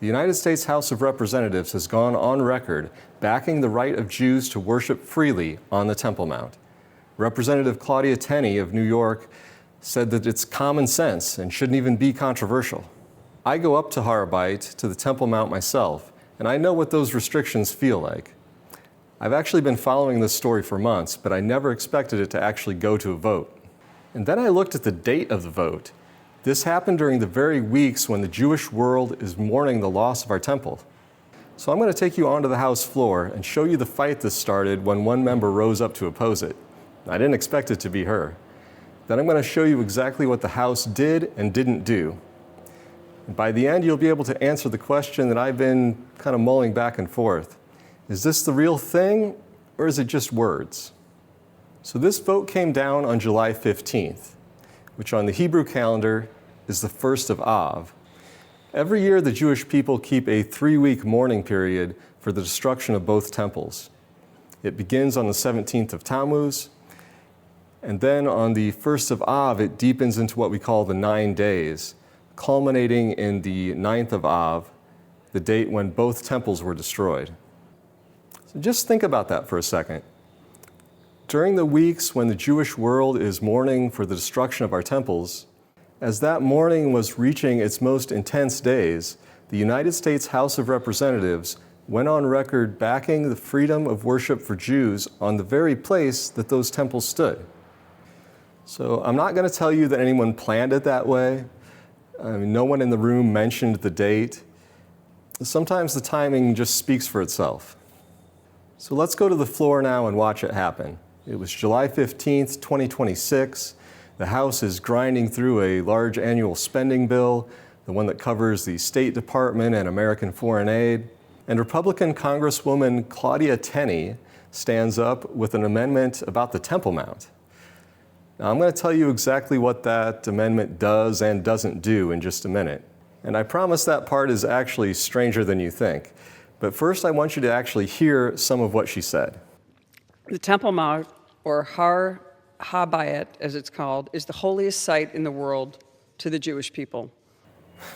The United States House of Representatives has gone on record backing the right of Jews to worship freely on the Temple Mount. Representative Claudia Tenney of New York said that it's common sense and shouldn't even be controversial. I go up to Har HaBayit, to the Temple Mount myself, and I know what those restrictions feel like. I've actually been following this story for months, but I never expected it to actually go to a vote. And then I looked at the date of the vote. This happened during the very weeks when the Jewish world is mourning the loss of our temple. So I'm going to take you onto the House floor and show you the fight that started when one member rose up to oppose it. I didn't expect it to be her. Then I'm going to show you exactly what the House did and didn't do. And by the end, you'll be able to answer the question that I've been kind of mulling back and forth. Is this the real thing, or is it just words? So this vote came down on July 15th, which on the Hebrew calendar is the 1st of Av. Every year, the Jewish people keep a 3-week mourning period for the destruction of both temples. It begins on the 17th of Tammuz, and then on the 1st of Av, it deepens into what we call the 9 days, culminating in the 9th of Av, the date when both temples were destroyed. So just think about that for a second. During the weeks when the Jewish world is mourning for the destruction of our temples, as that mourning was reaching its most intense days, the United States House of Representatives went on record backing the freedom of worship for Jews on the very place that those temples stood. So I'm not going to tell you that anyone planned it that way. No one in the room mentioned the date. Sometimes the timing just speaks for itself. So let's go to the floor now and watch it happen. It was July 15th, 2026. The House is grinding through a large annual spending bill, the one that covers the State Department and American foreign aid. And Republican Congresswoman Claudia Tenney stands up with an amendment about the Temple Mount. Now, I'm going to tell you exactly what that amendment does and doesn't do in just a minute. And I promise that part is actually stranger than you think. But first, I want you to actually hear some of what she said. The Temple Mount, or Har HaBayit, as it's called, is the holiest site in the world to the Jewish people.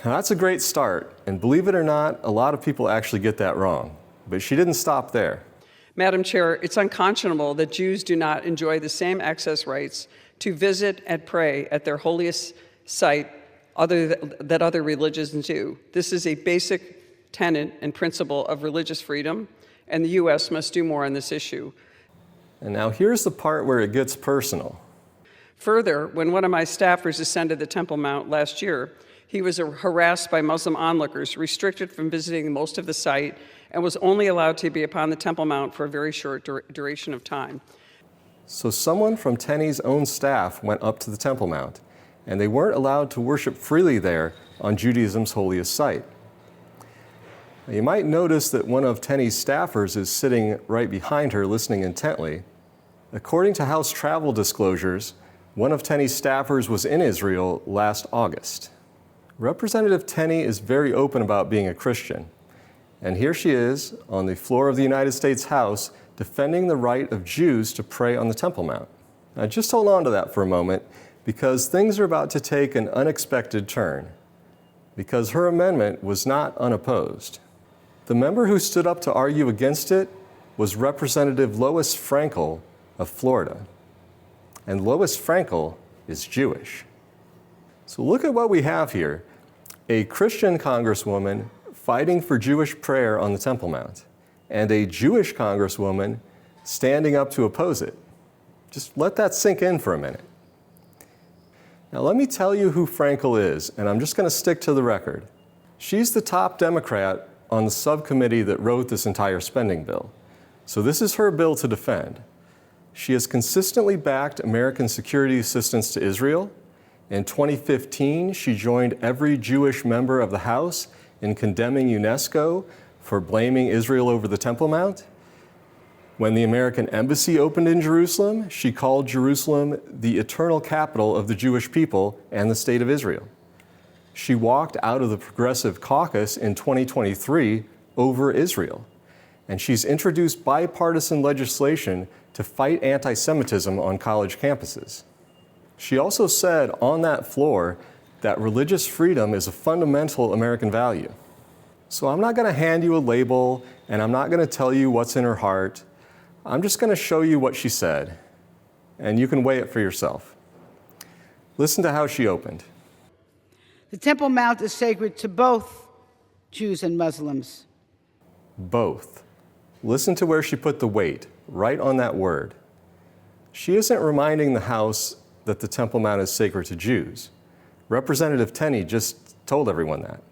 Now, that's a great start, and believe it or not, a lot of people actually get that wrong. But she didn't stop there. Madam Chair, it's unconscionable that Jews do not enjoy the same access rights to visit and pray at their holiest site that other religions do. This is a basic tenet and principle of religious freedom, and the U.S. must do more on this issue. And now here's the part where it gets personal. Further, when one of my staffers ascended the Temple Mount last year, he was harassed by Muslim onlookers, restricted from visiting most of the site, and was only allowed to be upon the Temple Mount for a very short duration of time. So someone from Tenney's own staff went up to the Temple Mount, and they weren't allowed to worship freely there on Judaism's holiest site. Now, you might notice that one of Tenney's staffers is sitting right behind her, listening intently. According to House travel disclosures, one of Tenney's staffers was in Israel last August. Representative Tenney is very open about being a Christian. And here she is on the floor of the United States House defending the right of Jews to pray on the Temple Mount. Now just hold on to that for a moment, because things are about to take an unexpected turn, because her amendment was not unopposed. The member who stood up to argue against it was Representative Lois Frankel of Florida. And Lois Frankel is Jewish. So look at what we have here. A Christian congresswoman fighting for Jewish prayer on the Temple Mount, and a Jewish congresswoman standing up to oppose it. Just let that sink in for a minute. Now let me tell you who Frankel is, and I'm just going to stick to the record. She's the top Democrat on the subcommittee that wrote this entire spending bill. So this is her bill to defend. She has consistently backed American security assistance to Israel. In 2015, she joined every Jewish member of the House in condemning UNESCO for blaming Israel over the Temple Mount. When the American embassy opened in Jerusalem, she called Jerusalem the eternal capital of the Jewish people and the state of Israel. She walked out of the Progressive Caucus in 2023 over Israel. And she's introduced bipartisan legislation to fight anti-Semitism on college campuses. She also said on that floor that religious freedom is a fundamental American value. So I'm not going to hand you a label, and I'm not going to tell you what's in her heart. I'm just going to show you what she said, and you can weigh it for yourself. Listen to how she opened. The Temple Mount is sacred to both Jews and Muslims. Both. Listen to where she put the weight, right on that word. She isn't reminding the House that the Temple Mount is sacred to Jews. Representative Tenney just told everyone that.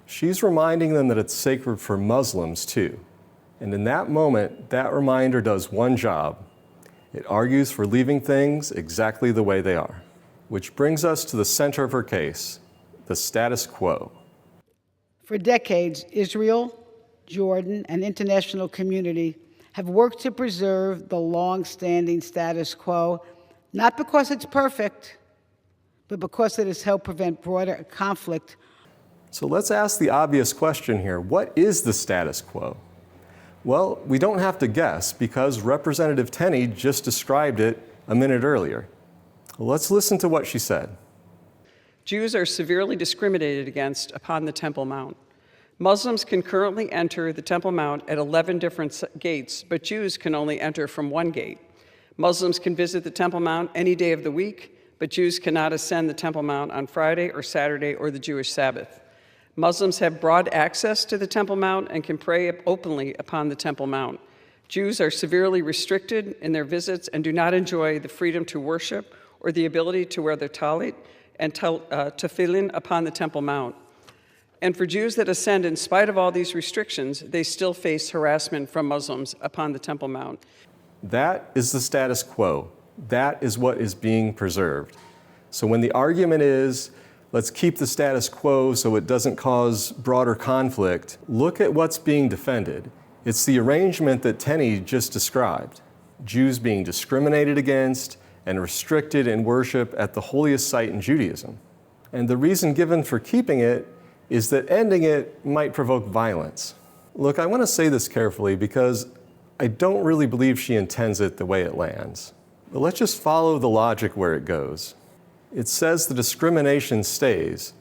She's reminding them that it's sacred for Muslims too. And in that moment, that reminder does one job. It argues for leaving things exactly the way they are. Which brings us to the center of her case, the status quo. For decades, Israel, Jordan, and international community have worked to preserve the long-standing status quo, not because it's perfect, but because it has helped prevent broader conflict. So let's ask the obvious question here. What is the status quo? Well, we don't have to guess because Representative Tenney just described it a minute earlier. Let's listen to what she said. Jews are severely discriminated against upon the Temple Mount. Muslims can currently enter the Temple Mount at 11 different gates, but Jews can only enter from one gate. Muslims can visit the Temple Mount any day of the week, but Jews cannot ascend the Temple Mount on Friday or Saturday or the Jewish Sabbath. Muslims have broad access to the Temple Mount and can pray openly upon the Temple Mount. Jews are severely restricted in their visits and do not enjoy the freedom to worship or the ability to wear their talit and tefillin upon the Temple Mount. And for Jews that ascend in spite of all these restrictions, they still face harassment from Muslims upon the Temple Mount. That is the status quo. That is what is being preserved. So when the argument is, let's keep the status quo so it doesn't cause broader conflict, look at what's being defended. It's the arrangement that Tenney just described. Jews being discriminated against and restricted in worship at the holiest site in Judaism. And the reason given for keeping it is that ending it might provoke violence. Look, I want to say this carefully because I don't really believe she intends it the way it lands. But let's just follow the logic where it goes. It says the discrimination stays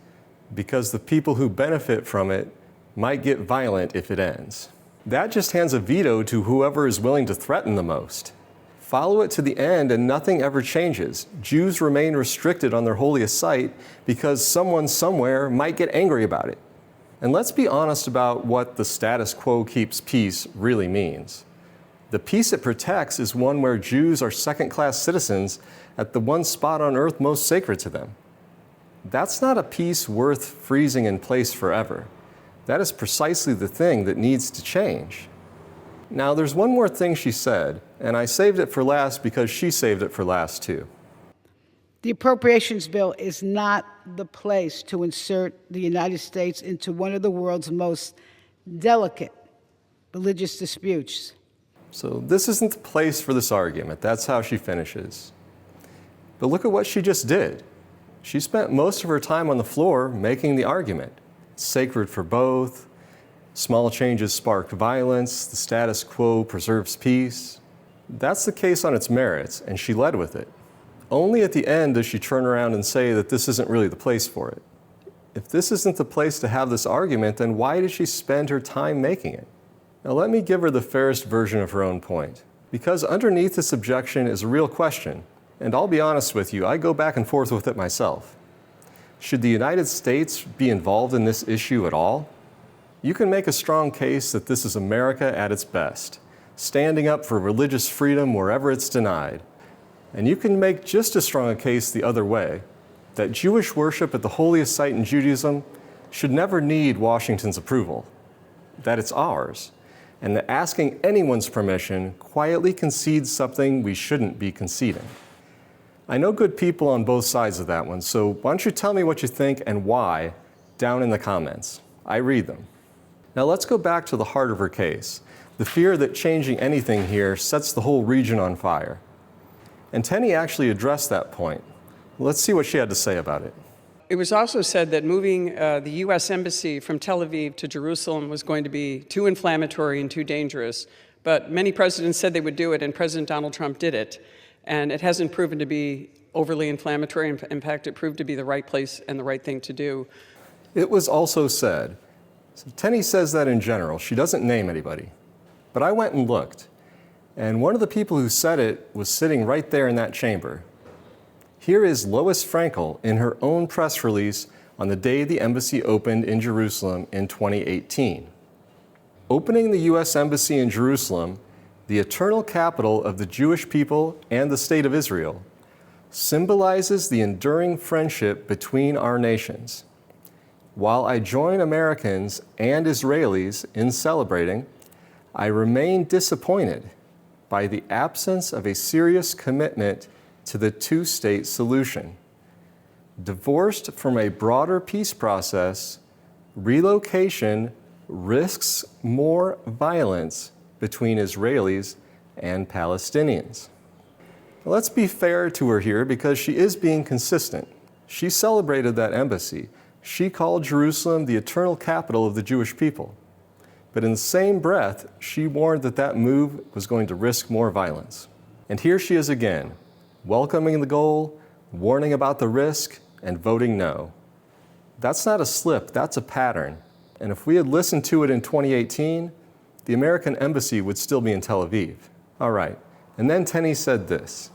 because the people who benefit from it might get violent if it ends. That just hands a veto to whoever is willing to threaten the most. Follow it to the end and nothing ever changes. Jews remain restricted on their holiest site because someone somewhere might get angry about it. And let's be honest about what the status quo keeps peace really means. The peace it protects is one where Jews are second-class citizens at the one spot on earth most sacred to them. That's not a peace worth freezing in place forever. That is precisely the thing that needs to change. Now, there's one more thing she said, and I saved it for last because she saved it for last too. The appropriations bill is not the place to insert the United States into one of the world's most delicate religious disputes. So this isn't the place for this argument. That's how she finishes. But look at what she just did. She spent most of her time on the floor making the argument. It's sacred for both. Small changes spark violence. The status quo preserves peace. That's the case on its merits, and she led with it. Only at the end does she turn around and say that this isn't really the place for it. If this isn't the place to have this argument, then why did she spend her time making it? Now let me give her the fairest version of her own point. Because underneath this objection is a real question, and I'll be honest with you, I go back and forth with it myself. Should the United States be involved in this issue at all? You can make a strong case that this is America at its best, standing up for religious freedom wherever it's denied. And you can make just as strong a case the other way, that Jewish worship at the holiest site in Judaism should never need Washington's approval, that it's ours, and that asking anyone's permission quietly concedes something we shouldn't be conceding. I know good people on both sides of that one, so why don't you tell me what you think and why down in the comments. I read them. Now let's go back to the heart of her case, the fear that changing anything here sets the whole region on fire. And Tenney actually addressed that point. Let's see what she had to say about it. It was also said that moving the U.S. Embassy from Tel Aviv to Jerusalem was going to be too inflammatory and too dangerous. But many presidents said they would do it, and President Donald Trump did it. And it hasn't proven to be overly inflammatory. In fact, it proved to be the right place and the right thing to do. It was also said, So Tenney says that in general. She doesn't name anybody. But I went and looked, and one of the people who said it was sitting right there in that chamber. Here is Lois Frankel in her own press release on the day the embassy opened in Jerusalem in 2018. Opening the U.S. Embassy in Jerusalem, the eternal capital of the Jewish people and the State of Israel, symbolizes the enduring friendship between our nations. While I join Americans and Israelis in celebrating, I remain disappointed by the absence of a serious commitment to the two-state solution. Divorced from a broader peace process, relocation risks more violence between Israelis and Palestinians. Let's be fair to her here because she is being consistent. She celebrated that embassy. She called Jerusalem the eternal capital of the Jewish people. But in the same breath, she warned that that move was going to risk more violence. And here she is again, welcoming the goal, warning about the risk, and voting no. That's not a slip, that's a pattern. And if we had listened to it in 2018, the American embassy would still be in Tel Aviv. All right. And then Tenney said this.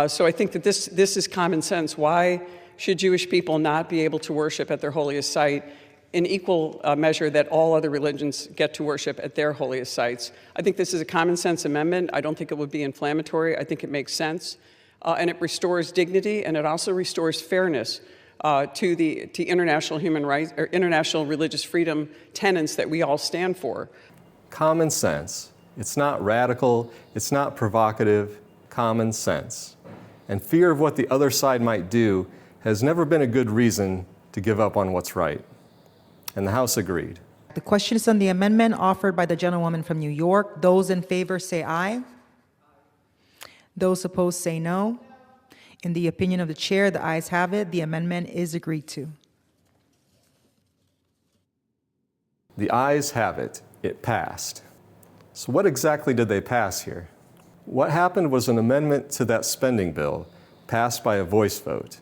So I think that this is common sense. Why should Jewish people not be able to worship at their holiest site in equal measure that all other religions get to worship at their holiest sites? I think this is a common sense amendment. I don't think it would be inflammatory. I think it makes sense. And it restores dignity, and it also restores fairness to international human rights or international religious freedom tenets that we all stand for. Common sense. It's not radical, it's not provocative, common sense. And fear of what the other side might do has never been a good reason to give up on what's right. And the House agreed. The question is on the amendment offered by the gentlewoman from New York. Those in favor say aye. Those opposed say no. In the opinion of the chair, the ayes have it. The amendment is agreed to. The ayes have it. It passed. So what exactly did they pass here? What happened was an amendment to that spending bill passed by a voice vote.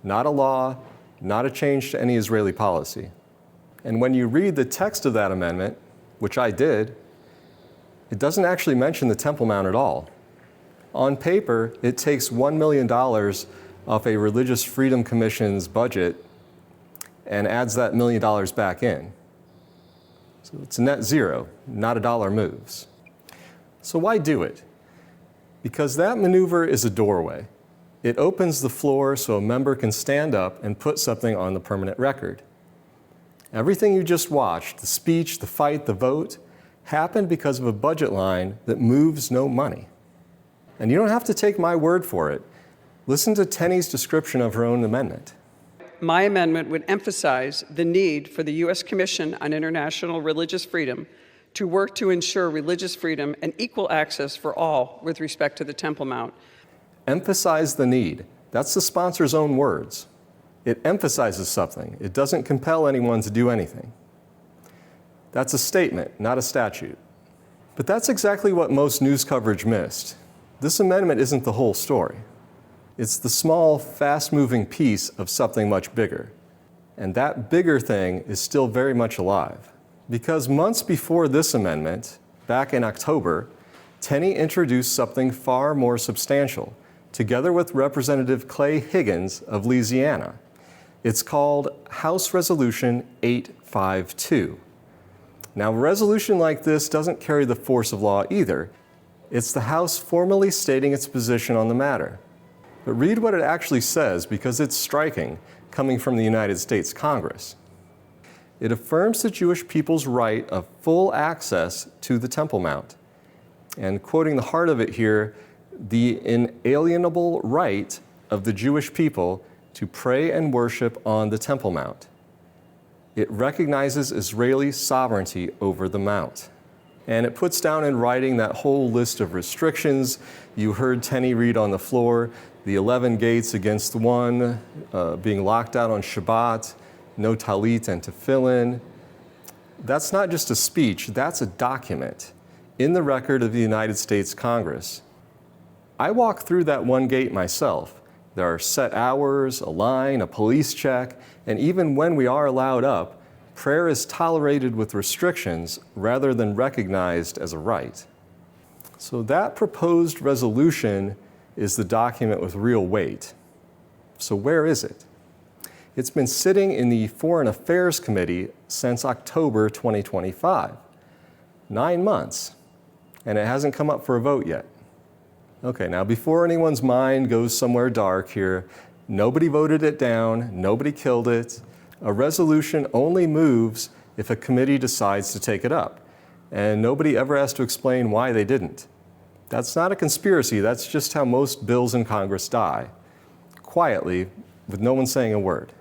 Not a law, not a change to any Israeli policy. And when you read the text of that amendment, which I did, it doesn't actually mention the Temple Mount at all. On paper, it takes $1 million off a Religious Freedom Commission's budget and adds that $1 million back in. So it's net zero, not a dollar moves. So why do it? Because that maneuver is a doorway. It opens the floor so a member can stand up and put something on the permanent record. Everything you just watched, the speech, the fight, the vote, happened because of a budget line that moves no money. And you don't have to take my word for it. Listen to Tenney's description of her own amendment. My amendment would emphasize the need for the U.S. Commission on International Religious Freedom to work to ensure religious freedom and equal access for all with respect to the Temple Mount. Emphasize the need. That's the sponsor's own words. It emphasizes something. It doesn't compel anyone to do anything. That's a statement, not a statute. But that's exactly what most news coverage missed. This amendment isn't the whole story. It's the small, fast-moving piece of something much bigger. And that bigger thing is still very much alive. Because months before this amendment, back in October, Tenney introduced something far more substantial, together with Representative Clay Higgins of Louisiana. It's called House Resolution 852. Now, a resolution like this doesn't carry the force of law either. It's the House formally stating its position on the matter. But read what it actually says because it's striking, coming from the United States Congress. It affirms the Jewish people's right of full access to the Temple Mount. And quoting the heart of it here, the inalienable right of the Jewish people to pray and worship on the Temple Mount. It recognizes Israeli sovereignty over the Mount. And it puts down in writing that whole list of restrictions you heard Tenney read on the floor, the 11 gates against the one, being locked out on Shabbat, no talit and tefillin. That's not just a speech, that's a document in the record of the United States Congress. I walked through that one gate myself. There are set hours, a line, a police check, and even when we are allowed up, Prayer is tolerated with restrictions rather than recognized as a right. So that proposed resolution is the document with real weight. So where is it? It's been sitting in the Foreign Affairs Committee since October 2025. 9 months, and it hasn't come up for a vote yet. Okay, now before anyone's mind goes somewhere dark here, nobody voted it down, nobody killed it. A resolution only moves if a committee decides to take it up, and nobody ever has to explain why they didn't. That's not a conspiracy, that's just how most bills in Congress die, quietly, with no one saying a word.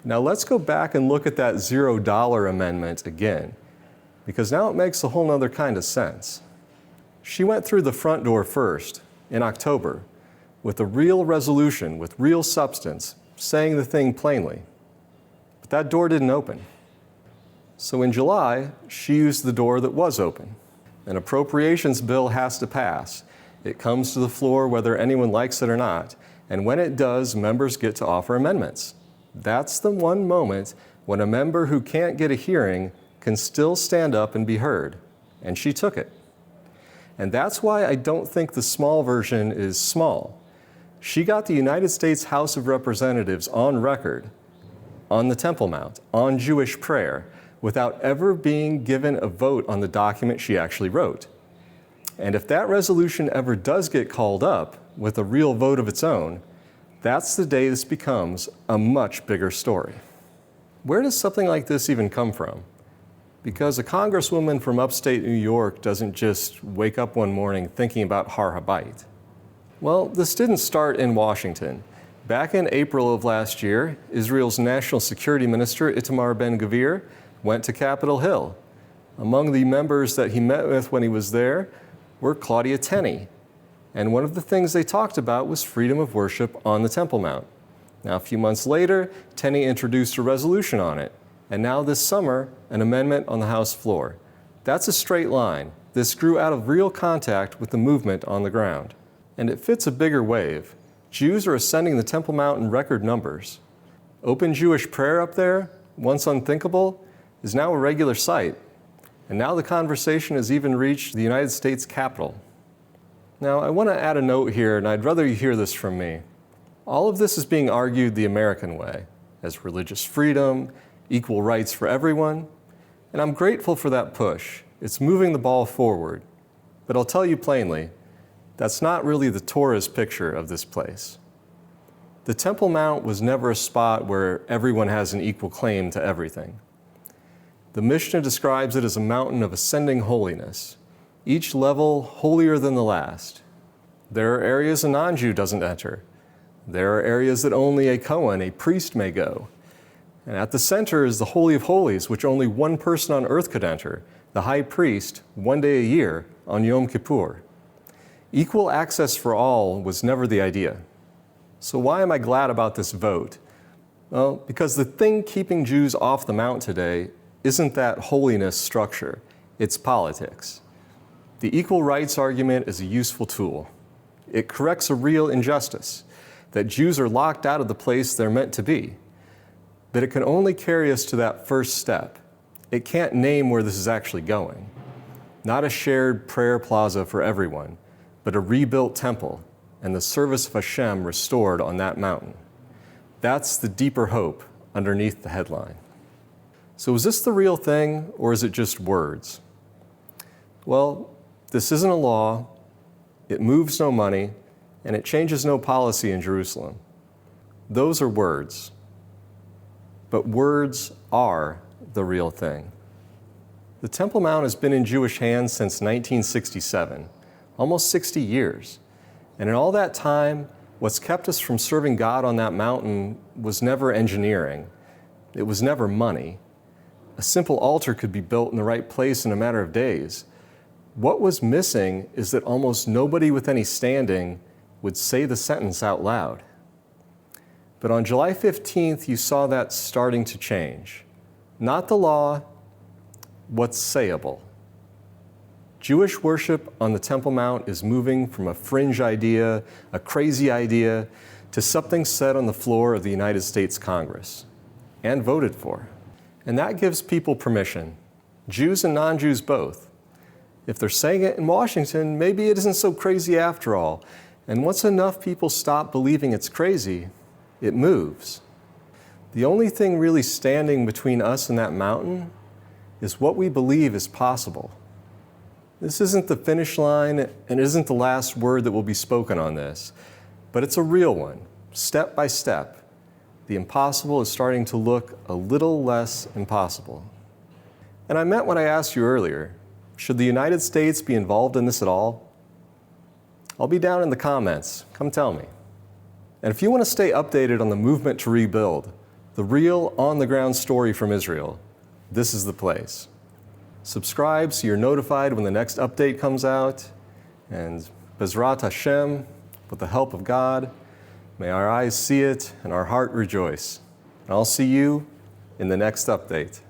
Now let's go back and look at that $0 amendment again, because now it makes a whole nother kind of sense. She went through the front door first, in October, with a real resolution, with real substance, saying the thing plainly. But that door didn't open. So in July, she used the door that was open. An appropriations bill has to pass. It comes to the floor whether anyone likes it or not, and when it does, members get to offer amendments. That's the one moment when a member who can't get a hearing can still stand up and be heard, and she took it. And that's why I don't think the small version is small. She got the United States House of Representatives on record, on the Temple Mount, on Jewish prayer, without ever being given a vote on the document she actually wrote. And if that resolution ever does get called up with a real vote of its own, that's the day this becomes a much bigger story. Where does something like this even come from? Because a congresswoman from upstate New York doesn't just wake up one morning thinking about Har HaBayit. Well, this didn't start in Washington. Back in April of last year, Israel's National Security Minister Itamar Ben-Gvir went to Capitol Hill. Among the members that he met with when he was there were Claudia Tenney. And one of the things they talked about was freedom of worship on the Temple Mount. Now, a few months later, Tenney introduced a resolution on it. And now this summer, an amendment on the House floor. That's a straight line. This grew out of real contact with the movement on the ground. And it fits a bigger wave. Jews are ascending the Temple Mount in record numbers. Open Jewish prayer up there, once unthinkable, is now a regular sight. And now the conversation has even reached the United States Capitol. Now, I want to add a note here, and I'd rather you hear this from me. All of this is being argued the American way, as religious freedom, equal rights for everyone, and I'm grateful for that push. It's moving the ball forward. But I'll tell you plainly, that's not really the Torah's picture of this place. The Temple Mount was never a spot where everyone has an equal claim to everything. The Mishnah describes it as a mountain of ascending holiness, each level holier than the last. There are areas a non-Jew doesn't enter. There are areas that only a Kohen, a priest, may go. And at the center is the Holy of Holies, which only one person on earth could enter, the high priest, one day a year on Yom Kippur. Equal access for all was never the idea. So why am I glad about this vote? Well, because the thing keeping Jews off the Mount today isn't that holiness structure, it's politics. The equal rights argument is a useful tool. It corrects a real injustice, that Jews are locked out of the place they're meant to be. But it can only carry us to that first step. It can't name where this is actually going. Not a shared prayer plaza for everyone, but a rebuilt temple and the service of Hashem restored on that mountain. That's the deeper hope underneath the headline. So is this the real thing, or is it just words? Well, this isn't a law, it moves no money, and it changes no policy in Jerusalem. Those are words. But words are the real thing. The Temple Mount has been in Jewish hands since 1967, almost 60 years. And in all that time, what's kept us from serving God on that mountain was never engineering. It was never money. A simple altar could be built in the right place in a matter of days. What was missing is that almost nobody with any standing would say the sentence out loud. But on July 15th, you saw that starting to change. Not the law, what's sayable. Jewish worship on the Temple Mount is moving from a fringe idea, a crazy idea, to something said on the floor of the United States Congress and voted for. And that gives people permission, Jews and non-Jews both. If they're saying it in Washington, maybe it isn't so crazy after all. And once enough people stop believing it's crazy, it moves. The only thing really standing between us and that mountain is what we believe is possible. This isn't the finish line and isn't the last word that will be spoken on this, but it's a real one, step by step. The impossible is starting to look a little less impossible. And I meant what I asked you earlier. Should the United States be involved in this at all? I'll be down in the comments. Come tell me. And if you want to stay updated on the movement to rebuild, the real on-the-ground story from Israel, this is the place. Subscribe so you're notified when the next update comes out. And Bezrat Hashem, with the help of God, may our eyes see it and our heart rejoice. And I'll see you in the next update.